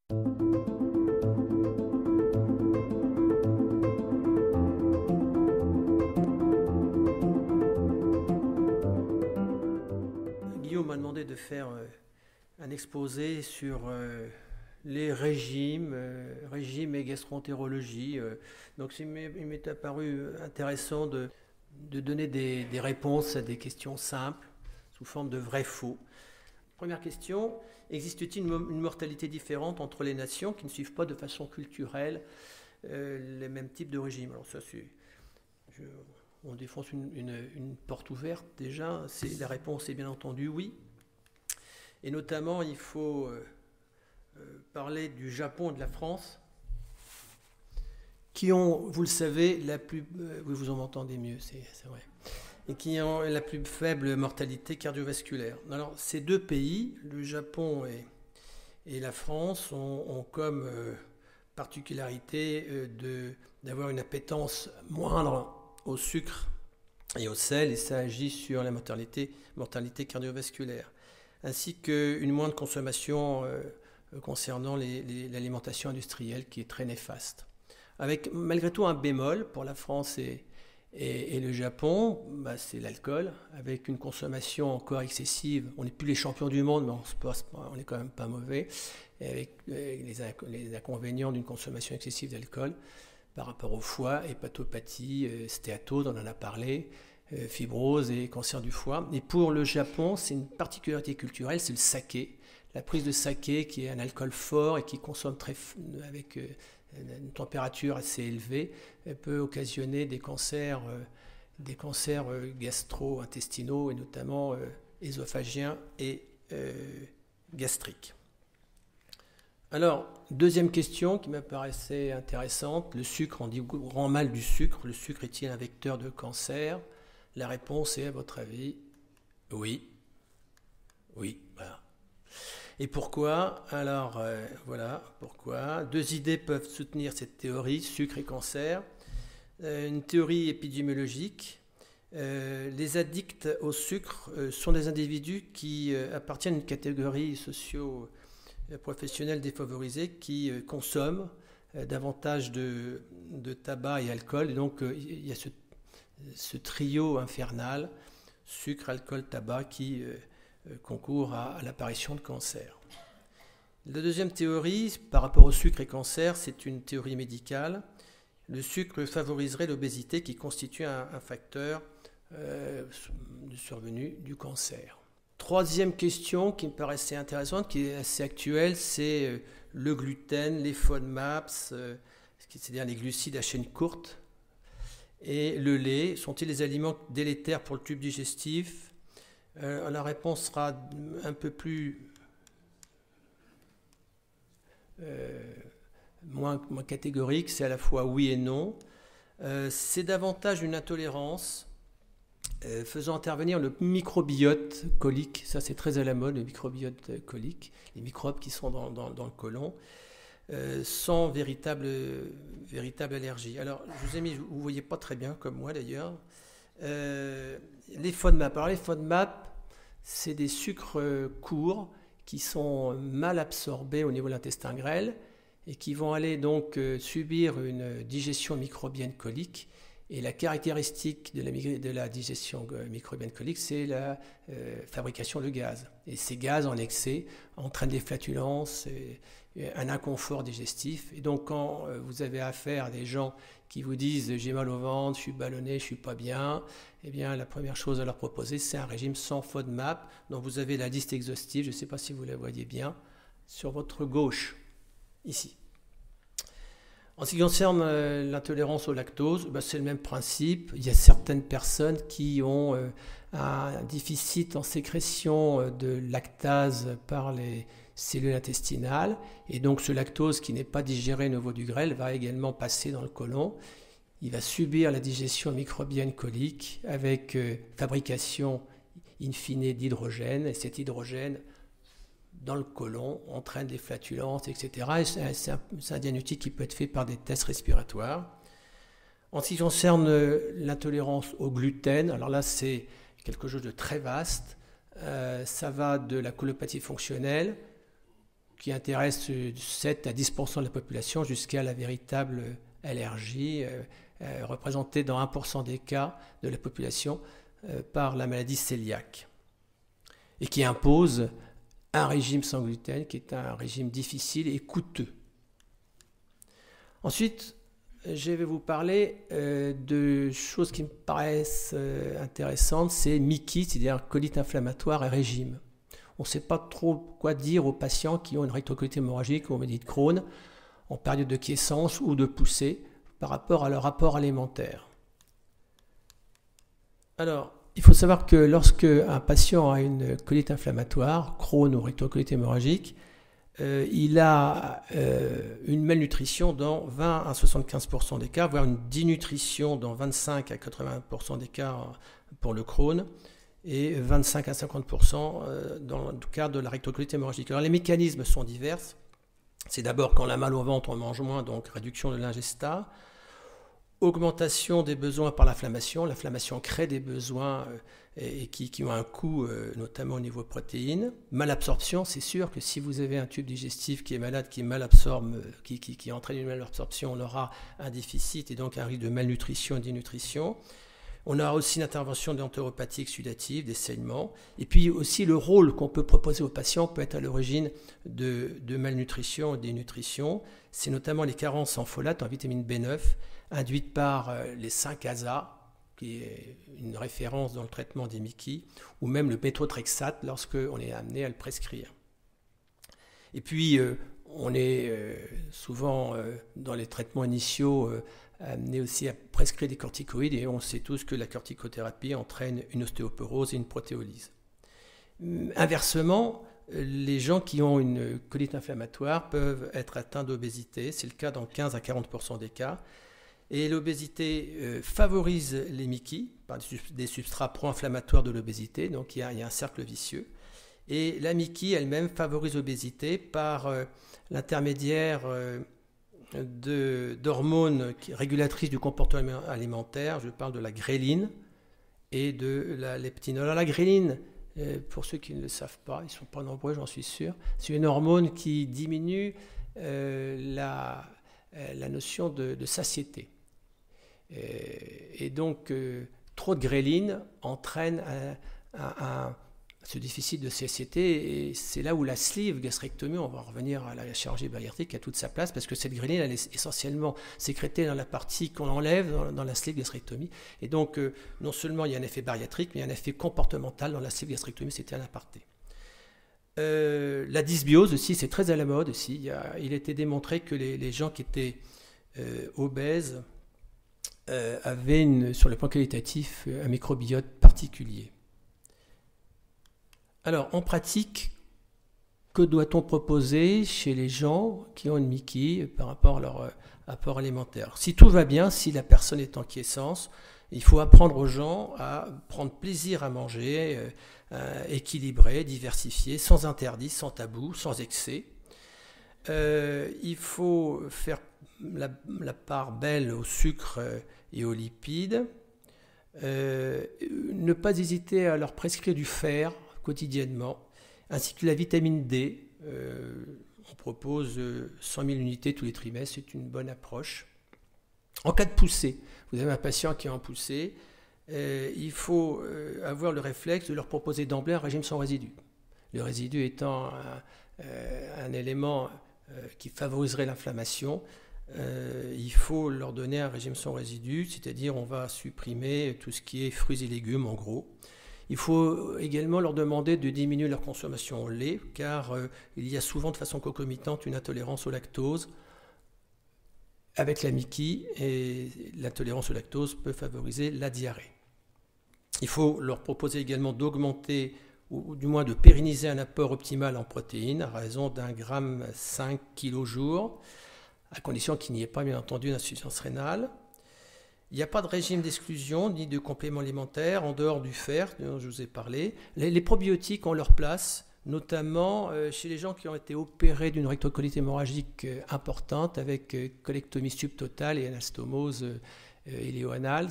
Guillaume m'a demandé de faire un exposé sur les régimes, régimes et gastroentérologie. Donc il m'est apparu intéressant de donner des réponses à des questions simples, sous forme de vrai-faux. Première question, existe-t-il une mortalité différente entre les nations qui ne suivent pas de façon culturelle les mêmes types de régimes? Alors ça, on défonce une porte ouverte déjà. La réponse est bien entendu oui. Et notamment, il faut parler du Japon et de la France, qui ont, vous le savez, oui, vous en entendez mieux, c'est vrai, et qui ont la plus faible mortalité cardiovasculaire. Alors, ces deux pays, le Japon et la France, ont comme particularité d'avoir une appétence moindre au sucre et au sel, et ça agit sur la mortalité cardiovasculaire, ainsi qu'une moindre consommation concernant l'alimentation industrielle qui est très néfaste. Avec malgré tout un bémol pour la France et le Japon, c'est l'alcool, avec une consommation encore excessive. On n'est plus les champions du monde, mais on n'est quand même pas mauvais, et avec les inconvénients d'une consommation excessive d'alcool par rapport au foie, hépatopathie, stéatose, on en a parlé, fibrose et cancer du foie. Et pour le Japon, c'est une particularité culturelle, c'est le saké. La prise de saké, qui est un alcool fort et qui consomme avec une température assez élevée, peut occasionner des cancers gastro-intestinaux et notamment ésophagiens et gastriques. Alors, deuxième question qui m'apparaissait intéressante, le sucre, on dit grand mal du sucre, le sucre est-il un vecteur de cancer? La réponse est, à votre avis, oui. Oui, voilà. Et pourquoi? Alors, voilà, pourquoi? Deux idées peuvent soutenir cette théorie, sucre et cancer. Une théorie épidémiologique. Les addicts au sucre sont des individus qui appartiennent à une catégorie socio-professionnelle défavorisée qui consomment davantage de tabac et alcool. Et donc, il y a ce trio infernal, sucre, alcool, tabac, qui concourt à l'apparition de cancer. La deuxième théorie, par rapport au sucre et cancer, c'est une théorie médicale. Le sucre favoriserait l'obésité qui constitue un facteur de survenue du cancer. Troisième question qui me paraissait intéressante, qui est assez actuelle, c'est le gluten, les FODMAPs, c'est-à-dire les glucides à chaîne courte, et le lait. Sont-ils des aliments délétères pour le tube digestif? La réponse sera un peu plus moins catégorique, c'est à la fois oui et non. C'est davantage une intolérance faisant intervenir le microbiote colique, ça c'est très à la mode, le microbiote colique, les microbes qui sont dans le côlon, sans véritable allergie. Alors, je vous ai mis, vous ne voyez pas très bien comme moi d'ailleurs, les FODMAP. Alors les FODMAP, c'est des sucres courts qui sont mal absorbés au niveau de l'intestin grêle et qui vont aller donc subir une digestion microbienne colique. Et la caractéristique de la digestion microbienne colique, c'est la fabrication de gaz. Et ces gaz en excès entraînent des flatulences, un inconfort digestif. Et donc quand vous avez affaire à des gens qui vous disent « j'ai mal au ventre, je suis ballonné, je ne suis pas bien », eh bien la première chose à leur proposer, c'est un régime sans FODMAP, dont vous avez la liste exhaustive, je ne sais pas si vous la voyez bien, sur votre gauche, ici. En ce qui concerne l'intolérance au lactose, c'est le même principe. Il y a certaines personnes qui ont un déficit en sécrétion de lactase par les cellules intestinales. Et donc ce lactose qui n'est pas digéré au niveau du grêle va également passer dans le côlon. Il va subir la digestion microbienne colique avec fabrication in fine d'hydrogène. Et cet hydrogène dans le côlon, entraîne des flatulences, etc. Et c'est un diagnostic qui peut être fait par des tests respiratoires. En ce qui concerne l'intolérance au gluten, alors là c'est quelque chose de très vaste. Ça va de la colopathie fonctionnelle qui intéresse 7 à 10% de la population jusqu'à la véritable allergie, représentée dans 1% des cas de la population par la maladie cœliaque, et qui impose un régime sans gluten qui est un régime difficile et coûteux. Ensuite, je vais vous parler de choses qui me paraissent intéressantes, c'est MICI, c'est-à-dire colite inflammatoire et régime. On ne sait pas trop quoi dire aux patients qui ont une rectocolite hémorragique ou une maladie de Crohn en période de quiescence ou de poussée par rapport à leur rapport alimentaire. Alors, il faut savoir que lorsque un patient a une colite inflammatoire, Crohn ou rectocolite hémorragique, il a une malnutrition dans 20 à 75% des cas, voire une dénutrition dans 25 à 80% des cas pour le Crohn, et 25 à 50% dans le cas de la rectocolite hémorragique. Alors les mécanismes sont divers. C'est d'abord quand on a mal au ventre, on mange moins, donc réduction de l'ingestat. Augmentation des besoins par l'inflammation. L'inflammation crée des besoins et qui ont un coût, notamment au niveau protéines. Malabsorption, c'est sûr que si vous avez un tube digestif qui est malade, qui malabsorbe, qui entraîne une malabsorption, on aura un déficit et donc un risque de malnutrition et d'innutrition. On aura aussi une intervention d'entéropathie exsudative, des saignements. Et puis aussi le rôle qu'on peut proposer aux patients peut être à l'origine de malnutrition et dénutrition. C'est notamment les carences en folate, en vitamine B9, induites par les 5-ASA, qui est une référence dans le traitement des MICI, ou même le méthotrexate lorsqu'on est amené à le prescrire. Et puis, on est souvent dans les traitements initiaux amené aussi à prescrire des corticoïdes, et on sait tous que la corticothérapie entraîne une ostéoporose et une protéolyse. Inversement, les gens qui ont une colite inflammatoire peuvent être atteints d'obésité, c'est le cas dans 15 à 40% des cas, et l'obésité favorise les MICI par des substrats pro-inflammatoires de l'obésité, donc il y a un cercle vicieux. Et la MICI elle-même favorise l'obésité par l'intermédiaire d'hormones régulatrices du comportement alimentaire. Je parle de la gréline et de la leptine. Alors la gréline, pour ceux qui ne le savent pas, ils ne sont pas nombreux, j'en suis sûr, c'est une hormone qui diminue la notion de satiété. Et donc, trop de gréline entraîne ce déficit de satiété, et c'est là où la sleeve gastrectomie, on va revenir à la chirurgie bariatrique, a toute sa place, parce que cette gréline, elle est essentiellement sécrétée dans la partie qu'on enlève dans la sleeve gastrectomie. Et donc, non seulement il y a un effet bariatrique, mais il y a un effet comportemental dans la sleeve gastrectomie, c'était un aparté. La dysbiose aussi, c'est très à la mode aussi. Il a été démontré que les gens qui étaient obèses avaient, sur le plan qualitatif, un microbiote particulier. Alors, en pratique, que doit-on proposer chez les gens qui ont une MICI par rapport à leur apport alimentaire? Si tout va bien, si la personne est en quiescence, il faut apprendre aux gens à prendre plaisir à manger, équilibré, diversifié, sans interdit, sans tabou, sans excès. Il faut faire la part belle au sucre et aux lipides. Ne pas hésiter à leur prescrire du fer quotidiennement, ainsi que la vitamine D. On propose 100 000 unités tous les trimestres, c'est une bonne approche. En cas de poussée, vous avez un patient qui est en poussée, il faut avoir le réflexe de leur proposer d'emblée un régime sans résidus. Le résidu étant un élément qui favoriserait l'inflammation, il faut leur donner un régime sans résidus, c'est-à-dire on va supprimer tout ce qui est fruits et légumes en gros. Il faut également leur demander de diminuer leur consommation au lait, car il y a souvent de façon concomitante une intolérance au lactose avec la MICI, et l'intolérance au lactose peut favoriser la diarrhée. Il faut leur proposer également d'augmenter, ou du moins de pérenniser un apport optimal en protéines à raison d'1,5 g kg jour, à condition qu'il n'y ait pas, bien entendu, d'insuffisance rénale. Il n'y a pas de régime d'exclusion ni de complément alimentaire en dehors du fer dont je vous ai parlé. Les probiotiques ont leur place, notamment chez les gens qui ont été opérés d'une rectocolite hémorragique importante avec colectomie subtotale et anastomose iléo-anal,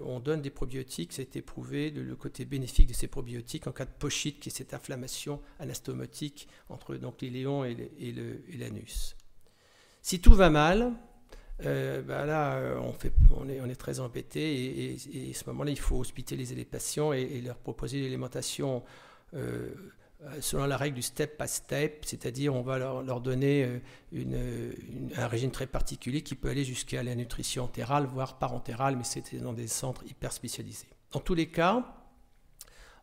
on donne des probiotiques, ça a été prouvé, le côté bénéfique de ces probiotiques en cas de pochite, qui est cette inflammation anastomotique entre donc, l'iléon et l'anus. Si tout va mal, là, on est très embêté et à ce moment-là, il faut hospitaliser les patients et leur proposer l'alimentation selon la règle du step by step, c'est-à-dire on va leur donner un régime très particulier qui peut aller jusqu'à la nutrition entérale, voire parentérale, mais c'est dans des centres hyper spécialisés. Dans tous les cas,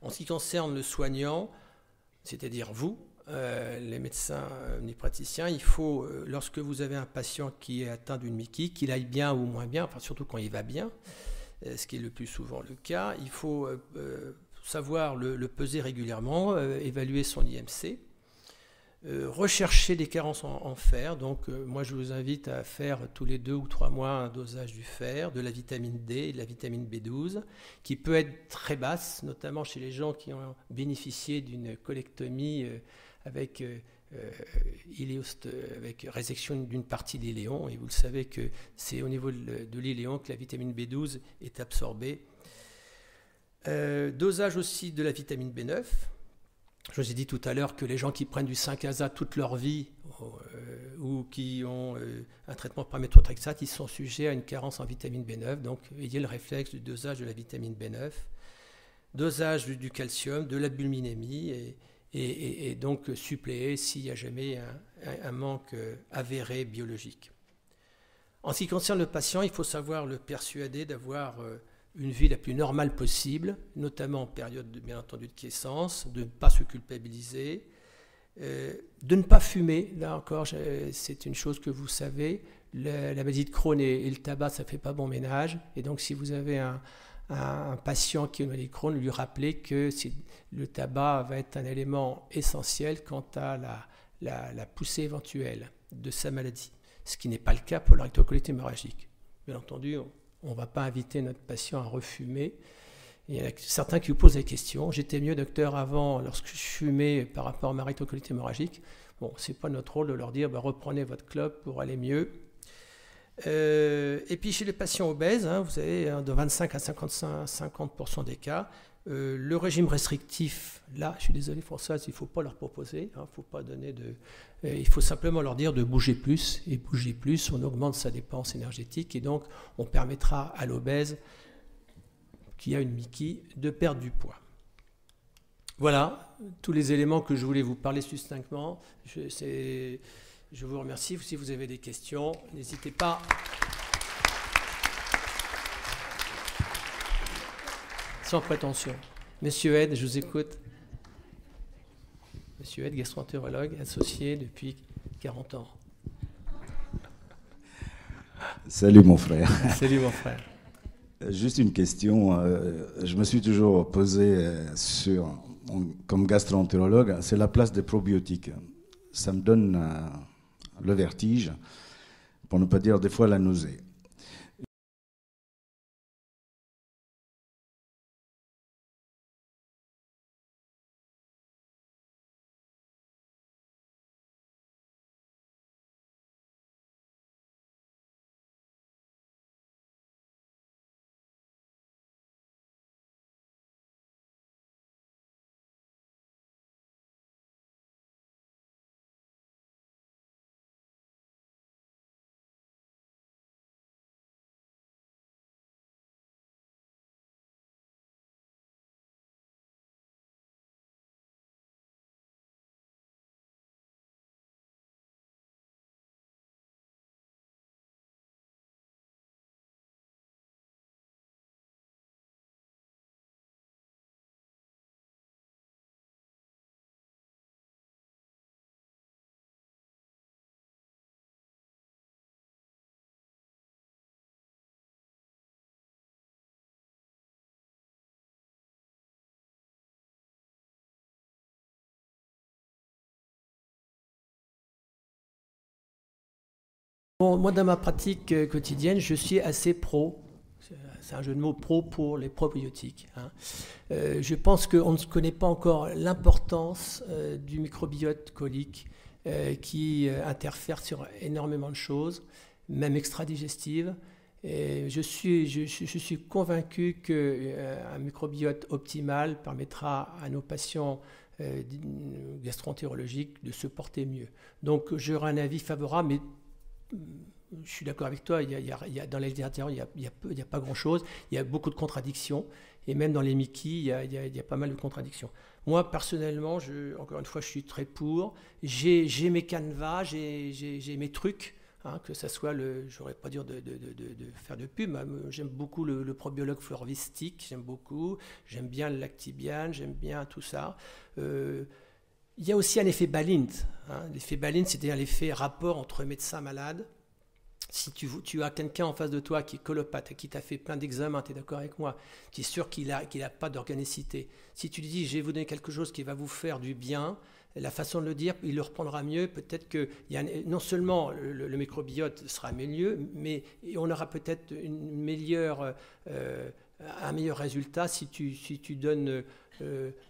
en ce qui concerne le soignant, c'est-à-dire vous, les médecins omnipraticiens, il faut, lorsque vous avez un patient qui est atteint d'une MICI, qu'il aille bien ou moins bien, enfin surtout quand il va bien, ce qui est le plus souvent le cas, il faut savoir le peser régulièrement, évaluer son IMC, rechercher des carences en fer. Donc moi je vous invite à faire tous les 2 ou 3 mois un dosage du fer, de la vitamine D et de la vitamine B12, qui peut être très basse, notamment chez les gens qui ont bénéficié d'une colectomie avec résection d'une partie de l'iléon. Et vous le savez que c'est au niveau de l'iléon que la vitamine B12 est absorbée. Dosage aussi de la vitamine B9. Je vous ai dit tout à l'heure que les gens qui prennent du 5-ASA toute leur vie ou qui ont un traitement par méthotrexate, ils sont sujets à une carence en vitamine B9. Donc, ayez le réflexe du dosage de la vitamine B9, dosage du calcium, de l'albuminémie et donc suppléer s'il y a jamais un manque avéré biologique. En ce qui concerne le patient, il faut savoir le persuader d'avoir une vie la plus normale possible, notamment en période, bien entendu, de quiescence, de ne pas se culpabiliser, de ne pas fumer. Là encore, c'est une chose que vous savez, la maladie de Crohn et le tabac, ça ne fait pas bon ménage. Et donc, si vous avez un patient qui a une maladie de Crohn, lui rappeler que le tabac va être un élément essentiel quant à la poussée éventuelle de sa maladie, ce qui n'est pas le cas pour la rectocolite hémorragique. Bien entendu, on ne va pas inviter notre patient à refumer. Il y en a certains qui vous posent la question. J'étais mieux, docteur, avant, lorsque je fumais par rapport à ma rectocolite hémorragique. Bon, ce n'est pas notre rôle de leur dire reprenez votre clope pour aller mieux. Et puis chez les patients obèses, vous avez de 25 à 50% des cas. Le régime restrictif, là, je suis désolé Françoise, il ne faut pas leur proposer, faut pas donner il faut simplement leur dire de bouger plus, et bouger plus, on augmente sa dépense énergétique, et donc on permettra à l'obèse qui a une MICI de perdre du poids. Voilà, tous les éléments que je voulais vous parler succinctement. Je vous remercie. Si vous avez des questions, n'hésitez pas. Sans prétention. Monsieur Ed, je vous écoute. Monsieur Ed, gastro-entérologue, associé depuis 40 ans. Salut mon frère. Salut mon frère. Juste une question. Je me suis toujours posé comme gastro-entérologue, c'est la place des probiotiques. Ça me donne le vertige, pour ne pas dire des fois la nausée. Bon, moi, dans ma pratique quotidienne, je suis assez pro. C'est un jeu de mots pro pour les probiotiques. Je pense qu'on ne connaît pas encore l'importance du microbiote colique qui interfère sur énormément de choses, même extra-digestives. Et je suis convaincu qu'un microbiote optimal permettra à nos patients gastro-entérologiques de se porter mieux. Donc j'aurai un avis favorable, mais je suis d'accord avec toi, dans la littérature, il n'y a pas grand-chose, il y a beaucoup de contradictions, et même dans les Mickey, il y a pas mal de contradictions. Moi, personnellement, encore une fois, je suis très pour. J'ai mes canevas, j'ai mes trucs, hein, que ça soit je n'aurais pas dire de faire de pub, j'aime beaucoup le probiologue Florvistic, j'aime bien le Lactibiane, j'aime bien tout ça. Il y a aussi un effet Balint. Hein. L'effet Balint, c'est-à-dire l'effet rapport entre médecin-malade. Si tu as quelqu'un en face de toi qui est colopathe et qui t'a fait plein d'examens, tu es d'accord avec moi, tu es sûr qu'il n'a pas d'organicité. Si tu lui dis, je vais vous donner quelque chose qui va vous faire du bien, la façon de le dire, il le reprendra mieux. Peut-être que non seulement le microbiote sera mieux, mais on aura peut-être un meilleur résultat si tu donnes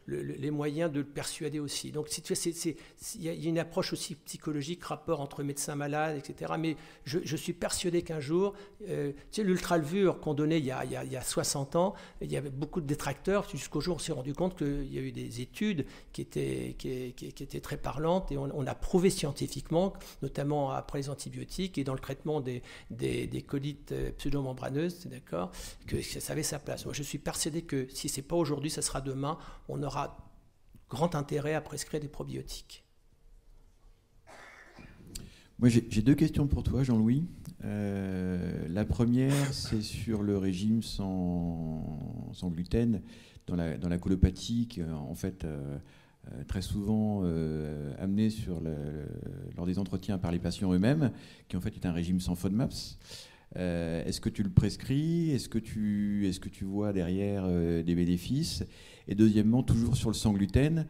les moyens de le persuader aussi. Donc il y a une approche aussi psychologique, rapport entre médecin-malade, etc. Mais je suis persuadé qu'un jour, tu sais, l'ultralevure qu'on donnait il y a 60 ans, il y avait beaucoup de détracteurs, jusqu'au jour où on s'est rendu compte qu'il y a eu des études qui étaient très parlantes, et on a prouvé scientifiquement, notamment après les antibiotiques et dans le traitement des colites pseudomembraneuses, d'accord, que ça avait sa place. Moi, je suis persuadé que si ce n'est pas aujourd'hui, ça sera demain. On aura grand intérêt à prescrire des probiotiques. Moi, j'ai deux questions pour toi, Jean-Louis. La première, c'est sur le régime sans gluten dans la colopathie, qui, en fait, très souvent amené lors des entretiens par les patients eux-mêmes, qui en fait est un régime sans FODMAPs. Est-ce que tu le prescris? Est-ce que tu vois derrière des bénéfices? Et deuxièmement, toujours sur le sans gluten,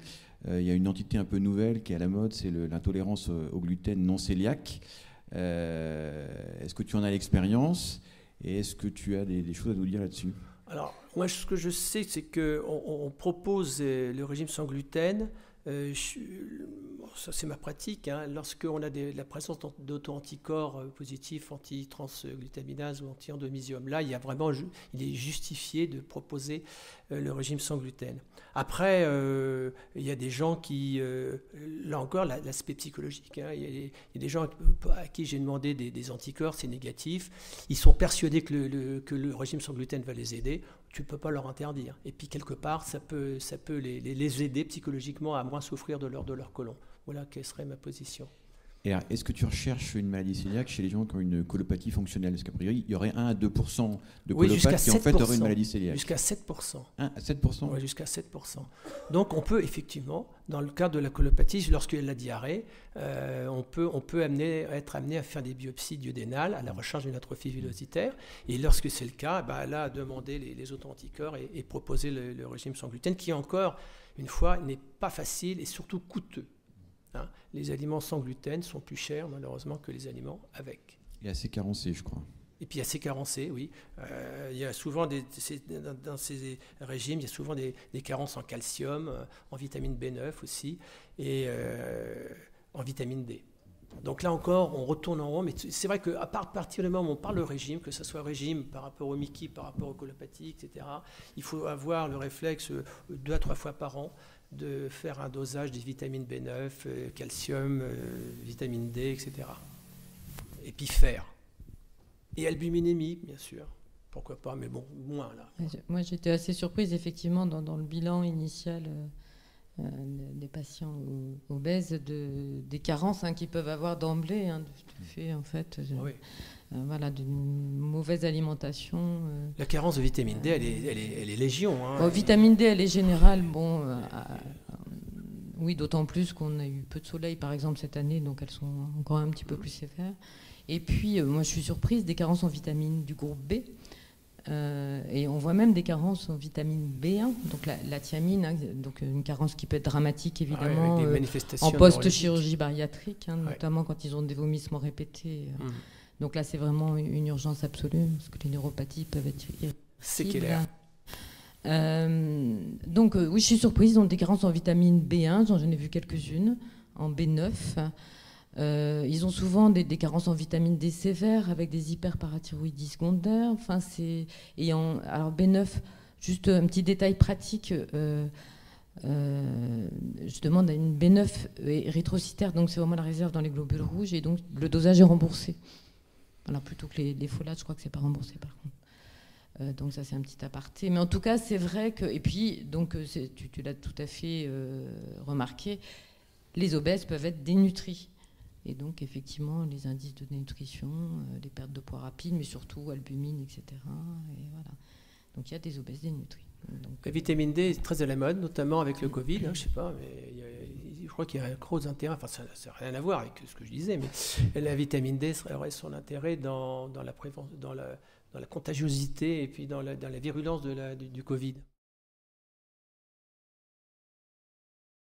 il y a une entité un peu nouvelle qui est à la mode, c'est l'intolérance au gluten non cœliaque. Est-ce que tu en as l'expérience? Et est-ce que tu as des choses à nous dire là-dessus? Alors, moi, ce que je sais, c'est qu'on propose le régime sans gluten. Ça, c'est ma pratique. Hein. Lorsqu'on a la présence d'auto-anticorps positifs, anti-transglutaminase ou anti-endomysium, là, il est justifié de proposer le régime sans gluten. Après, il y a des gens qui, là encore, l'aspect psychologique. Hein, il y a des gens à qui j'ai demandé des anticorps, c'est négatif. Ils sont persuadés que le régime sans gluten va les aider. Tu ne peux pas leur interdire. Et puis, quelque part, ça peut les aider psychologiquement à moins souffrir de leur côlon. Voilà quelle serait ma position. Et alors, est-ce que tu recherches une maladie cœliaque chez les gens qui ont une colopathie fonctionnelle? Parce qu'a priori, il y aurait 1 à 2% de colopathes qui en fait auraient une maladie cœliaque. Jusqu'à 7%. 1 à 7%? Oui, jusqu'à 7%. Donc on peut effectivement, dans le cas de la colopathie, lorsqu'il y a la diarrhée, on peut être amené à faire des biopsies duodénales à la recherche d'une atrophie villositaire. Et lorsque c'est le cas, là, demander les auto-anticorps et proposer le régime sans gluten, qui encore, une fois, n'est pas facile et surtout coûteux. Hein, les aliments sans gluten sont plus chers, malheureusement, que les aliments avec. Et assez carencés, je crois. Et puis assez carencés, oui. Il y a souvent dans ces régimes, il y a souvent des carences en calcium, en vitamine B9 aussi, et en vitamine D. Donc là encore, on retourne en rond, mais c'est vrai qu'à partir du moment où on parle de régime, que ce soit régime par rapport au Mickey, par rapport aux colopathies, etc., il faut avoir le réflexe 2 à 3 fois par an de faire un dosage des vitamines B9, calcium, vitamine D, etc. Et puis fer. Et albuminémie, bien sûr. Pourquoi pas, mais bon, moins là. Moi, j'étais assez surprise, effectivement, dans le bilan initial des patients obèses, des carences qu'ils peuvent avoir d'emblée, du fait, en fait, d'une mauvaise alimentation. La carence de vitamine D, elle est légion. Hein. Bon, vitamine D, elle est générale. Oui, d'autant plus qu'on a eu peu de soleil, par exemple, cette année, donc elles sont encore un petit peu plus sévères. Et puis, moi, je suis surprise des carences en vitamine du groupe B. Et on voit même des carences en vitamine B1, donc la thiamine, donc une carence qui peut être dramatique, évidemment, en post-chirurgie bariatrique, notamment quand ils ont des vomissements répétés. Donc là, c'est vraiment une urgence absolue, parce que les neuropathies peuvent être irréversibles. C'est clair. Donc, oui, je suis surprise. Ils ont des carences en vitamine B1, j'en ai vu quelques-unes, en B9. Ils ont souvent des carences en vitamine D sévères avec des hyperparathyroïdies secondaires. Enfin, alors B9, juste un petit détail pratique. Je demande à une B9 érythrocytaire, donc c'est vraiment la réserve dans les globules rouges, et donc le dosage est remboursé. Alors plutôt que les folates, je crois que c'est pas remboursé par contre. Donc ça c'est un petit aparté. Mais en tout cas c'est vrai que, et puis donc tu l'as tout à fait remarqué, les obèses peuvent être dénutris. Et donc effectivement les indices de dénutrition, les pertes de poids rapides, mais surtout albumine, etc. Et voilà. Donc il y a des obèses dénutris. Donc, la vitamine D est très à la mode, notamment avec le Covid. Je sais pas, mais je crois qu'il y a un gros intérêt. Enfin, ça n'a rien à voir avec ce que je disais, mais la vitamine D aurait son intérêt dans la prévention, dans la contagiosité et puis dans la virulence du Covid.